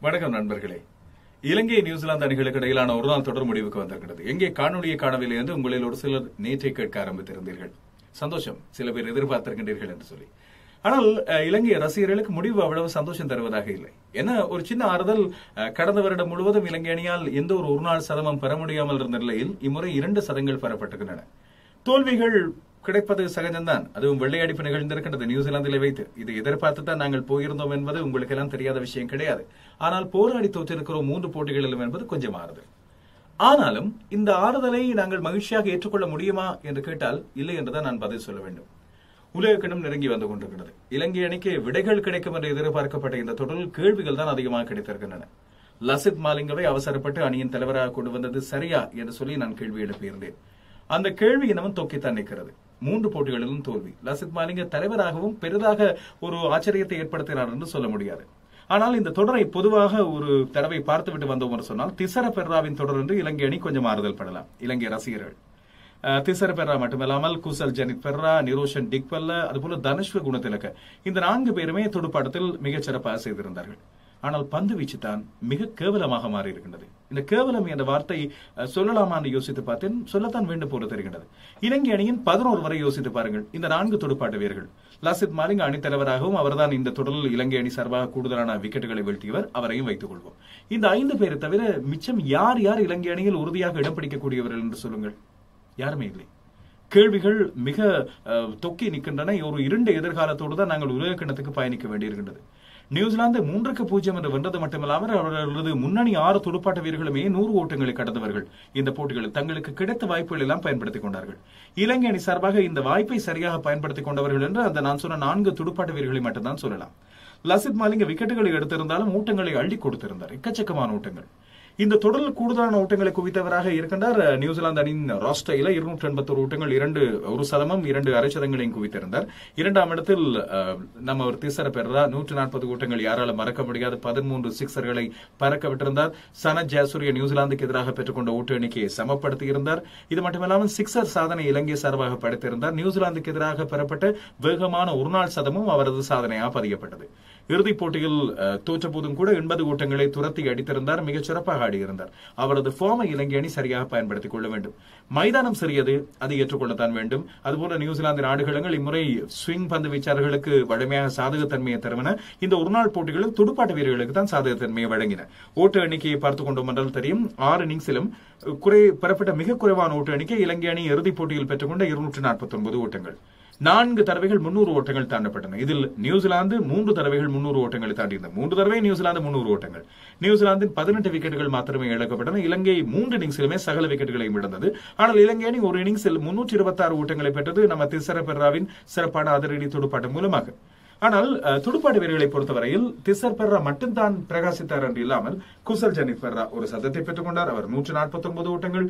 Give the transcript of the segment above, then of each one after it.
வணக்கம் நண்பர்களே. இலங்கை நியூசிலாந்து அணிகளுக்கு இடையிலான ஒரு நாள் தொடர் முடிவுக்கு வந்திருக்கிறது. எங்கே காணொலியை காணவில்லை என்று உங்களில் ஒரு சிலர் நேற்றை கேட்க ஆரம்பித்திருந்தீர்கள். சந்தோஷம், சில பேர் எதிர்பார்த்திருக்கின்றீர்கள் என்று சொல்லி. ஆனால் இலங்கை ரசிகர்களுக்கு முடிவு அவ்வளவு சந்தோஷம் தருவதாக இல்லை. என்ன ஒரு சின்ன ஆறுதல், கடந்த வருடம் முழுவதும் இலங்கை அணியால் எந்த ஒரு நாள் சதமும் பெற முடியாமல் இருந்த நிலையில் இம்முறை 2 சதங்கள் பெறப்பட்டிருக்கின்றன. தோல்விகள் கிடைப்பது சகஜம்தான். அதுவும் வெள்ளையடிப்பு நிகழ்ந்திருக்கின்றது நியூசிலாந்திலே வைத்து. இது எதிர்பார்த்து தான் நாங்கள் போயிருந்தோம் என்பது உங்களுக்கு எல்லாம் தெரியாத விஷயம் கிடையாது. ஆனால் போராடி தோற்றிருக்கிறோம் 3 போட்டிகளிலும் என்பது கொஞ்சம் ஆறுதல். ஆனாலும் இந்த ஆறுதலை நாங்கள் மகிழ்ச்சியாக ஏற்றுக்கொள்ள முடியுமா என்று கேட்டால் இல்லை என்றுதான் நான் பதில் சொல்ல வேண்டும். உலகக்கிணம் நெருங்கி வந்து கொண்டிருக்கிறது. இலங்கை அணிக்கு விடைகள் கிடைக்கும் என்று எதிர்பார்க்கப்பட்ட இந்த தொடரில் கேள்விகள் தான் அதிகமாக கிடைத்திருக்கின்றன. லசித் மாலிங்கவை அவசரப்பட்டு அணியின் தலைவராக கொண்டு வந்தது சரியா என்று சொல்லி நான் கேள்வி எழுப்பியிருந்தேன். அந்த கேள்வி இன்னமும் தொக்கித்தான் நிற்கிறது. 3 போட்டிகளிலும் தோல்வி. லசித் மாலிங்க தலைவராகவும் பெரிதாக ஒரு ஆச்சரியத்தை ஏற்படுத்தினார் என்று சொல்ல முடியாது. ஆனால் இந்த தொடரை பொதுவாக ஒரு தடவை பார்த்துவிட்டு வந்தோம் என்று சொன்னால் திசர பெர்ராவின் தொடர் என்று இலங்கை அணி கொஞ்சம் ஆறுதல் படலாம். இலங்கை ரசிகர்கள் திசர பெர்ரா மட்டுமல்லாமல் குசல் ஜனித் பெர்ரா, நிரோஷன் டிக்பல்ல, அதுபோல தனுஷ்வ குணத்திலக்க, இந்த 4 பேருமே துடுப்பாட்டத்தில் மிகச் சிறப்பாக செய்திருந்தார்கள். ஆனால் பந்து வீச்சு தான் மிக கேவலமாக மாறி இருக்கின்றது. இந்த கேவலம் என்ற வார்த்தை சொல்லலாமா என்று யோசித்து பார்த்தேன். சொல்லத்தான் வேண்டும் போல தெரிகின்றது. இலங்கை அணியின் 11 வரை யோசித்து பாருங்கள். இந்த 4 துடுப்பாட்ட வீரர்கள். லசித் மாலிங்க அணி தலைவராகவும் அவர்தான் இந்த தொடரில் இலங்கை அணி சார்பாக கூடுதலான விக்கெட்டுகளை வீழ்த்தியவர். அவரையும் வைத்துக் கொள்வோம். இந்த 5 பேரை தவிர மிச்சம் யார் இலங்கை அணியில் உறுதியாக இடம் பிடிக்கக்கூடியவர்கள் என்று சொல்லுங்கள். யாருமே இல்லை. கேள்விகள் மிக தொக்கி நிற்கின்றன. ஒரு 2 எதிர்காலத்தோடு தான் நாங்கள் உலக கிண்ணத்துக்கு பயணிக்க வேண்டியிருக்கின்றது. நியூசிலாந்து 3-0 என்று வென்றது மட்டுமல்லாமல் அவர்களது முன்னணி 6 துடுப்பாட்ட வீரர்களுமே 100 ஓட்டங்களை கடந்தவர்கள். இந்த போட்டிகளில் தங்களுக்கு கிடைத்த வாய்ப்புகள் எல்லாம் பயன்படுத்திக் கொண்டார்கள். இலங்கை அணி சார்பாக இந்த வாய்ப்பை சரியாக பயன்படுத்திக் கொண்டவர்கள் என்று அந்த நான் சொன்ன 4 துடுப்பாட்ட வீரர்களை மட்டும்தான் சொல்லலாம். லசித் மாலிங்க விக்கெட்டுகளை எடுத்திருந்தாலும் ஓட்டங்களை அள்ளி கொடுத்திருந்தார். எக்கச்சக்கமான ஓட்டங்கள். இந்த தொடரில் கூடுதலான ஓட்டங்களை குவித்தவராக இருக்கின்றார் நியூசிலாந்து அணியின் ராஸ்டைல 281 ஓட்டங்கள், 1 சதமும் 2 அரை சதங்களையும் குவித்திருந்தார். 2ஆம் இடத்தில் நம்ம ஒரு திசர பெர்ரா 140 ஓட்டங்கள், யாராலும் மறக்க முடியாது 13 சிக்ஸர்களை பறக்க விட்டிருந்தார். சனத் ஜெயசூரிய நியூசிலாந்துக்கு எதிராக பெற்றுக்கொண்ட ஓட்ட எண்ணிக்கையை சமப்படுத்தி இருந்தார். இது மட்டுமல்லாமல் சிக்ஸர் சாதனை இலங்கை சார்பாக படைத்திருந்தார். நியூசிலாந்துக்கு எதிராக பெறப்பட்ட வேகமான ஒருநாள் சதமும் அவரது சாதனையாக பதியப்பட்டது. இறுதிப் போட்டியில் தோற்ற போதும் கூட 80 ஓட்டங்களை துரத்தி அடித்திருந்தார். மிகச் சிறப்பாக ஆடியிருந்தார். அவரது ஃபார்மை இலங்கை அணி சரியாக பயன்படுத்திக் கொள்ள வேண்டும். மைதானம் சிறியது, அதை ஏற்றுக்கொள்ளத்தான் வேண்டும். அதுபோல நியூசிலாந்து நாடுகளங்கள் இம்முறை ஸ்விங் பந்து வீச்சாளர்களுக்கு வலிமையாக சாதகத்தன்மையை தருவன. இந்த ஒருநாள் போட்டிகளில் துடுப்பாட்ட வீரர்களுக்கு தான் சாதகத்தன்மையை வழங்கின. ஓட்ட எண்ணிக்கையை பார்த்துக் கொண்டோம் என்றால் தெரியும். 6 இன்னிங்ஸிலும் பெறப்பட்ட மிக குறைவான ஓட்ட எண்ணிக்கை இலங்கை அணி இறுதிப் போட்டியில் பெற்றுக்கொண்ட 249 ஓட்டங்கள். 4 தடவைகள் 300 ஓட்டங்கள் தாண்டப்பட்டன. இதில் நியூசிலாந்து 3 தடவைகள் 300 ஓட்டங்களை தாண்டியிருந்தது. 3 தடவை நியூசிலாந்து 300 ஓட்டங்கள். நியூசிலாந்தின் 18 விக்கெட்டுகள் மாத்திரமே இழக்கப்பட்டன. இலங்கை 3 இன்னிங்ஸிலுமே சகல விக்கெட்டுகளையும் இழந்தது. ஆனால் இலங்கை அணி ஒரு இன்னிங்ஸில் 326 ஓட்டங்களை பெற்றது நம்ம திசர பெர்ராவின் சிறப்பான அதிரடி துடுப்பாட்டம் மூலமாக. ஆனால் துடுப்பாட்ட வீரர்களை பொறுத்தவரையில் திசர் பெர்ரா மட்டும்தான் பிரகாசித்தார் என்று இல்லாமல் குசல் ஜனித் பெர்ரா ஒரு சதத்தை பெற்றுக் கொண்டார். அவர் 149 ஓட்டங்கள்,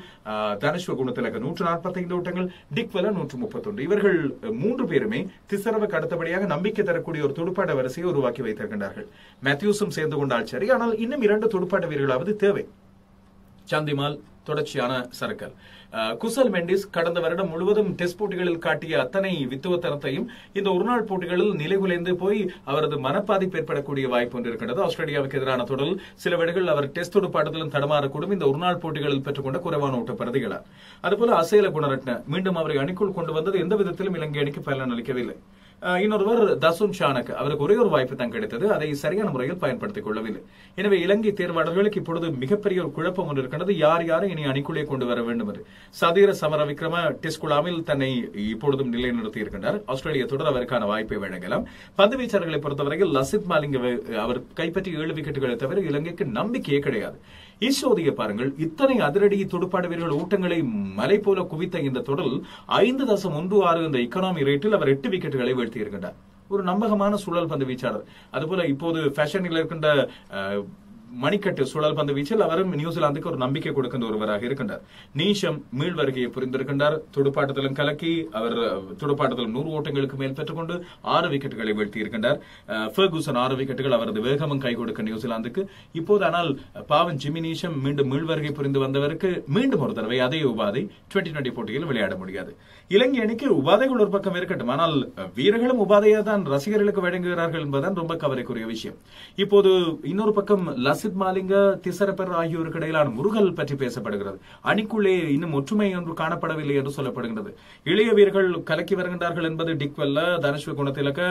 தனுஷ்வ குணத்திலக 145 ஓட்டங்கள், டிக்வெல 131. இவர்கள் 3 பேருமே திசரவுக்கு அடுத்தபடியாக நம்பிக்கை தரக்கூடிய ஒரு துடுப்பாட்ட வரிசையை உருவாக்கி வைத்திருக்கின்றார்கள். மேத்யூஸும் சேர்ந்து கொண்டால் சரி. ஆனால் இன்னும் 2 துடுப்பாட்ட வீரர்களாவது தேவை. சந்திமால் தொடர்ச்சியான சரக்கல். குசல் மெண்டிஸ் கடந்த வருடம் முழுவதும் டெஸ்ட் போட்டிகளில் காட்டிய அத்தனை வித்துவத்தனத்தையும் இந்த ஒருநாள் போட்டிகளில் நிலைகுலைந்து போய் அவரது மனப்பாதிப்பு ஏற்படக்கூடிய வாய்ப்பு ஒன்று இருக்கின்றது. ஆஸ்திரேலியாவுக்கு எதிரான தொடரில் சில வேளைகள் அவர் டெஸ்ட் துடுப்பாட்டத்திலும் தடமாறக்கூடும். இந்த ஒருநாள் போட்டிகளில் பெற்றுக்கொண்ட குறைவான ஓட்ட பிரதிகளார். அதுபோல அசேல குணரட்ன மீண்டும் அவரை அணிக்குள் கொண்டு வந்தது எந்த விதத்திலும் இலங்கை அணிக்கு பலன் அளிக்கவில்லை. இன்னொருவர் தசுன் ஷானக், அவருக்கு ஒரே ஒரு வாய்ப்பு தான் கிடைத்தது. அதை சரியான முறையில் பயன்படுத்திக் கொள்ளவில்லை. எனவே இலங்கை தேர்வாளர்களுக்கு இப்பொழுது மிகப்பெரிய ஒரு குழப்பம் ஒன்று இருக்கின்றது. யாரை இனி அணிக்குள்ளே கொண்டு வர வேண்டும் என்று. சதீர சமர விக்ரம டெஸ்ட் குழாமில் தன்னை இப்பொழுதும் நிலைநிறுத்தி இருக்கின்றார். ஆஸ்திரேலிய தொடர் அவருக்கான வாய்ப்பை வழங்கலாம். பந்து வீச்சாளர்களை பொறுத்தவரையில் லசித் மாலிங்க அவர் கைப்பற்றி 7 விக்கெட்டுகளை தவிர இலங்கைக்கு நம்பிக்கையே கிடையாது. ஈஸ்வதியை பாருங்கள். இத்தனை அதிரடி துடுப்பாட்ட வீரர்கள் ஊட்டங்களை மலை போல குவித்த இந்த தொடரில் 5.16 இந்த எக்கானமி ரேட்டில் அவர் 8 விக்கெட்டுகளை வீழ்த்தி இருக்கின்றார். ஒரு நம்பகமான சுழல் பந்து வீச்சாளர். அதுபோல இப்போது ஃபேஷனில் இருக்கின்ற மணிக்கட்டு சுழல் பந்து வீச்சில் அவரும் நியூசிலாந்துக்கு ஒரு நம்பிக்கை கொடுக்கின்ற ஒருவராக இருக்கின்றார். நீஷம் மீள் வருகையை புரிந்திருக்கின்றார். துடுப்பாட்டத்திலும் கலக்கி அவர் துடுப்பாட்டத்திலும் 100 ஓட்டங்களுக்கு மேல் பெற்றுக்கொண்டு 6 விக்கெட்டுகளை வீழ்த்தி இருக்கின்றார். ஃபெர்கூசன் 6 விக்கெட்டுகள், அவரது வேகமும் கை கொடுக்க நியூசிலாந்துக்கு. இப்போது ஆனால் பாவன் ஜிம்மி நீஷம் மீண்டும் மீள் வருகை புரிந்து வந்தவருக்கு மீண்டும் ஒரு தடவை அதே உபாதை 2020 போட்டியில் விளையாட முடியாது. இலங்கை அணிக்கு உபாதைகள் ஒரு பக்கம் இருக்கட்டும், ஆனால் வீரர்களும் உபாதையை தான் ரசிகர்களுக்கு வழங்குகிறார்கள் என்பதுதான் ரொம்ப கவலைக்குரிய விஷயம். இப்போது இன்னொரு பக்கம் லசித் மாலிங்க, திசர பெரேரா ஆகியோருக்கு இடையிலான முருகல் பற்றி பேசப்படுகிறது. அணிக்குள்ளே இன்னும் ஒற்றுமை ஒன்று காணப்படவில்லை என்று சொல்லப்படுகிறது. இளைய வீரர்கள் கலக்கி வருகின்றார்கள் என்பது டிக்வெல்ல, தனுஷ்வ குணத்திலக்க,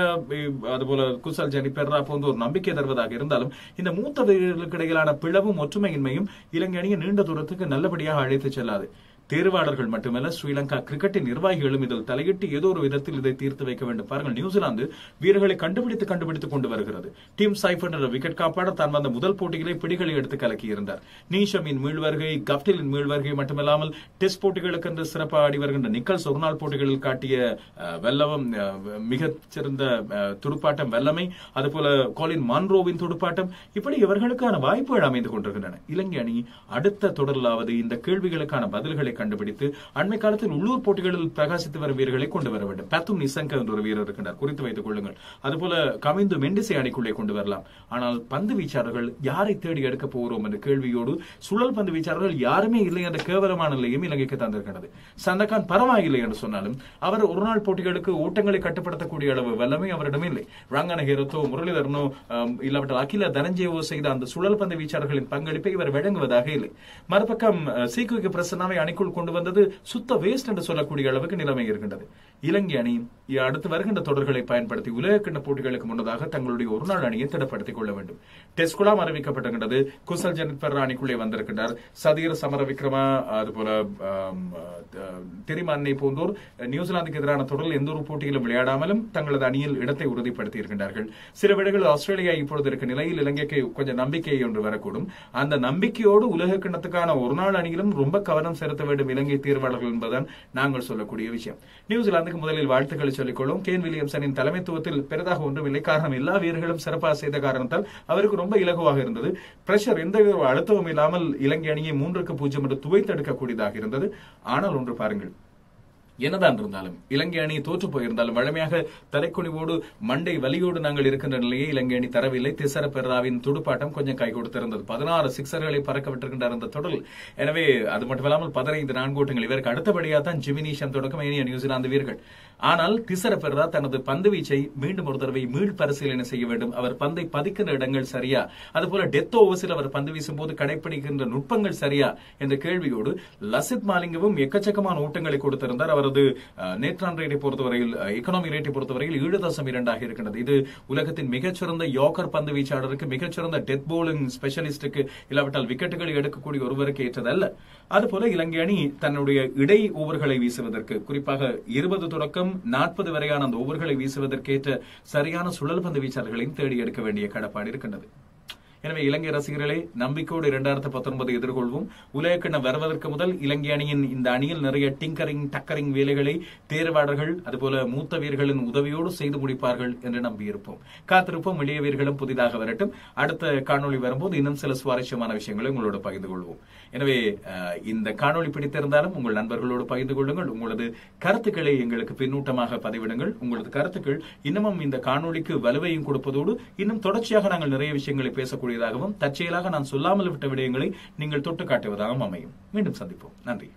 அதுபோல குசல் ஜனிபெரேரா போன்ற ஒரு நம்பிக்கை தருவதாக இருந்தாலும் இந்த மூத்த வீரர்களுக்கு இடையிலான பிளவும் ஒற்றுமையின்மையும் இலங்கை அணியை நீண்ட தூரத்துக்கு நல்லபடியாக அழைத்து செல்லாது. தேர்வாளர்கள் மட்டுமல்ல, ஸ்ரீலங்கா கிரிக்கெட்டின் நிர்வாகிகளும் இதில் தலையிட்டு ஏதோ ஒரு விதத்தில் இதை தீர்த்து வைக்க வேண்டும். பாருங்கள், நியூசிலாந்து வீரர்களை கண்டுபிடித்து கொண்டு வருகிறது. டீம் சைஃபர் என்ற விக்கெட் காப்பாளர் தான் வந்த முதல் போட்டிகளை பிடிகளை எடுத்து கலக்கியிருந்தார். நீஷமின் மீள்வருகை, கப்டிலின் மீள்வருகை மட்டுமல்லாமல் டெஸ்ட் போட்டிகளுக்கு என்று சிறப்பாக ஆடி வருகின்ற நிக்கல்ஸ் ஒருநாள் போட்டிகளில் காட்டிய வெல்லவம், மிகச்சிறந்த துடுப்பாட்டம் வெல்லமை, அதுபோல கோலின் மான்ரோவின் துடுப்பாட்டம், இப்படி இவர்களுக்கான வாய்ப்புகள் அமைந்து கொண்டிருக்கின்றன. இலங்கை அணி அடுத்த தொடரிலாவது இந்த கேள்விகளுக்கான பதில்களை கண்டுபிடித்து அண்மை காலத்தில் உள்ளூர் போட்டிகளில் பிரகாசித்து வரும் வீரர்களை கொண்டு வர வேண்டும். பத்தும் நிசங்க என்ற ஒரு வீரர் இருக்கின்றார், குறித்து வைத்துக் கொள்ளுங்கள். அதுபோல கமிந்து மெண்டிசை அணிக்குள்ளே கொண்டு வரலாம். ஆனால் பந்து வீச்சாளர்கள் யாரை தேடி எடுக்க போகிறோம் என்ற கேள்வியோடு சுழல் பந்து வீச்சாளர்கள் யாருமே இல்லை என்ற கேவலமான நிலையும் இலங்கைக்கு தந்திருக்கிறது. சந்தகான் பரவாயில்லை என்று சொன்னாலும் அவர் ஒரு நாள் போட்டிகளுக்கு ஓட்டங்களை கட்டுப்படுத்தக்கூடிய அளவு வல்லமை அவரிடம் இல்லை. ரங்கன ஹேரத்தோ, முரளிதரனோ, இல்லாவிட்டால் அகில தனஞ்சேவோ செய்த அந்த சுழல் பந்து வீச்சாளர்களின் பங்களிப்பை இவர் வழங்குவதாக இல்லை. மறுபக்கம் சீக்குவிக்கு பிரசன்னாவை அணிக்குள் கொண்டு வந்தது சுத்த வேஸ்ட் என்று சொல்லக்கூடிய அளவுக்கு நிலைமை இருக்கின்றது. இலங்கை அணி அடுத்து வருகின்ற தொடர்களை பயன்படுத்தி உலகக்கிண்ண போட்டிகளுக்கு முன்னதாக தங்களுடைய ஒருநாள் அணியை திடப்படுத்திக் கொள்ள வேண்டும். டெஸ்ட் குழாம் அறிவிக்கப்பட்டிருக்கின்றது. குசல் ஜனிபெரேரா அணிக்குள்ளே வந்திருக்கின்றார். சதீர் சமரவிக்ரமா, அதுபோல தெரிமன்னை போன்றோர் நியூசிலாந்துக்கு எதிரான தொடரில் எந்த ஒரு போட்டியிலும் விளையாடாமலும் தங்களது அணியில் இடத்தை உறுதிப்படுத்தி இருக்கின்றார்கள். சில வேளைகளில் ஆஸ்திரேலியா இப்பொழுது இருக்க நிலையில் இலங்கைக்கு கொஞ்சம் நம்பிக்கை ஒன்று வரக்கூடும். அந்த நம்பிக்கையோடு உலக கிண்ணத்துக்கான ஒருநாள் அணியிலும் ரொம்ப கவனம் செலுத்த வேண்டும் இலங்கை தேர்வாளர்கள் என்பதுதான் நாங்கள் சொல்லக்கூடிய விஷயம். நியூசிலாந்துக்கு முதலில் வாழ்த்துக்களை சொல்லிக்கொள்ளும். கேன் வில்லியம்சனின் தலைமைத்துவத்தில் பெரிதாக ஒன்றும் இல்லை. காரணம், எல்லா வீரர்களும் சிறப்பாக செய்த காரணத்தால் அவருக்கு ரொம்ப இலகுவாக இருந்தது. பிரஷர், எந்த அழுத்தமும் இல்லாமல் இலங்கை அணியை 3-0 என்று துவைத்தெடுக்கக்கூடியதாக இருந்தது. ஆனால் ஒன்று பாருங்கள், என்னதான் இருந்தாலும் இலங்கை அணி தோற்று போயிருந்தாலும் வழமையாக தலைக்குனிவோடு மண்டை வலியோடு நாங்கள் இருக்கின்ற நிலையை இலங்கை அணி தரவில்லை. திசர பெரேராவின் துடுப்பாட்டம் கொஞ்சம் கை கொடுத்திருந்தது. 16 சிக்ஸர்களை பறக்க விட்டிருக்கின்றார் அந்த தொடரில். எனவே அது மட்டுமல்லாமல் 15 நான்கோட்டங்கள். இவருக்கு அடுத்தபடியாக தான் ஜிமினிஷன் தொடக்கம் ஏனைய நியூசிலாந்து வீரர்கள். ஆனால் திசர பெரேரா தனது பந்து வீச்சை மீண்டும் ஒரு தடவை மீள் பரிசீலனை செய்ய வேண்டும். அவர் பந்தை பதிக்கின்ற இடங்கள் சரியா, அதுபோல டெத் ஓவர்ஸில் அவர் பந்து வீசும் போது கடைபிடிக்கின்ற நுட்பங்கள் சரியா என்ற கேள்வியோடு லசித் மாலிங்கவும் எக்கச்சக்கமான ஓட்டங்களை கொடுத்திருந்தார். அவரது நேற்றான் ரேட்டை பொறுத்தவரையில், எக்கனாமி ரேட்டை பொறுத்தவரையில் 7.2 இருக்கின்றது. இது உலகத்தின் மிகச்சிறந்த யோக்கர் பந்து வீச்சாளருக்கு, மிகச்சிறந்த டெத் போலிங் ஸ்பெஷலிஸ்டுக்கு, இல்லாவிட்டால் விக்கெட்டுகளை எடுக்கக்கூடிய ஒருவருக்கு ஏற்றதல்ல. அதுபோல இலங்கை அணி தன்னுடைய இடை ஓவர்களை வீசுவதற்கு, குறிப்பாக 20 தொடக்கம் 40 வரையான அந்த ஓவர்களை வீசுவதற்கேற்ற சரியான சுழல் பந்து வீச்சாளர்களையும் தேடி எடுக்க வேண்டிய கடப்பாடு இருக்கின்றது. எனவே இலங்கை ரசிகர்களே, நம்பிக்கையோடு 2019 எதிர்கொள்வோம். உலகக்கிண்ணம் வருவதற்கு முதல் இலங்கை அணியின் இந்த அணியில் நிறைய டக்கரிங் வேலைகளை தேர்வாளர்கள், அதுபோல மூத்த வீரர்களின் உதவியோடு செய்து முடிப்பார்கள் என்று நம்பியிருப்போம். காத்திருப்போம். இளைய வீரர்களும் புதிதாக வரட்டும். அடுத்த காணொலி வரும்போது இன்னும் சில சுவாரஸ்யமான விஷயங்களை உங்களோடு பகிர்ந்து கொள்வோம். எனவே இந்த காணொலி பிடித்திருந்தாலும் உங்கள் நண்பர்களோடு பகிர்ந்து கொள்ளுங்கள். உங்களது கருத்துக்களை எங்களுக்கு பின்னூட்டமாக பதிவிடுங்கள். உங்களது கருத்துக்கள் இன்னமும் இந்த காணொலிக்கு வலுவையும் கொடுப்பதோடு இன்னும் தொடர்ச்சியாக நாங்கள் நிறைய விஷயங்களை பேசக்கூடிய தற்செயலாக நான் சொல்லாமல் விட்ட விடயங்களை நீங்கள் தொட்டு காட்டுவதாகவும் அமையும். மீண்டும் சந்திப்போம். நன்றி.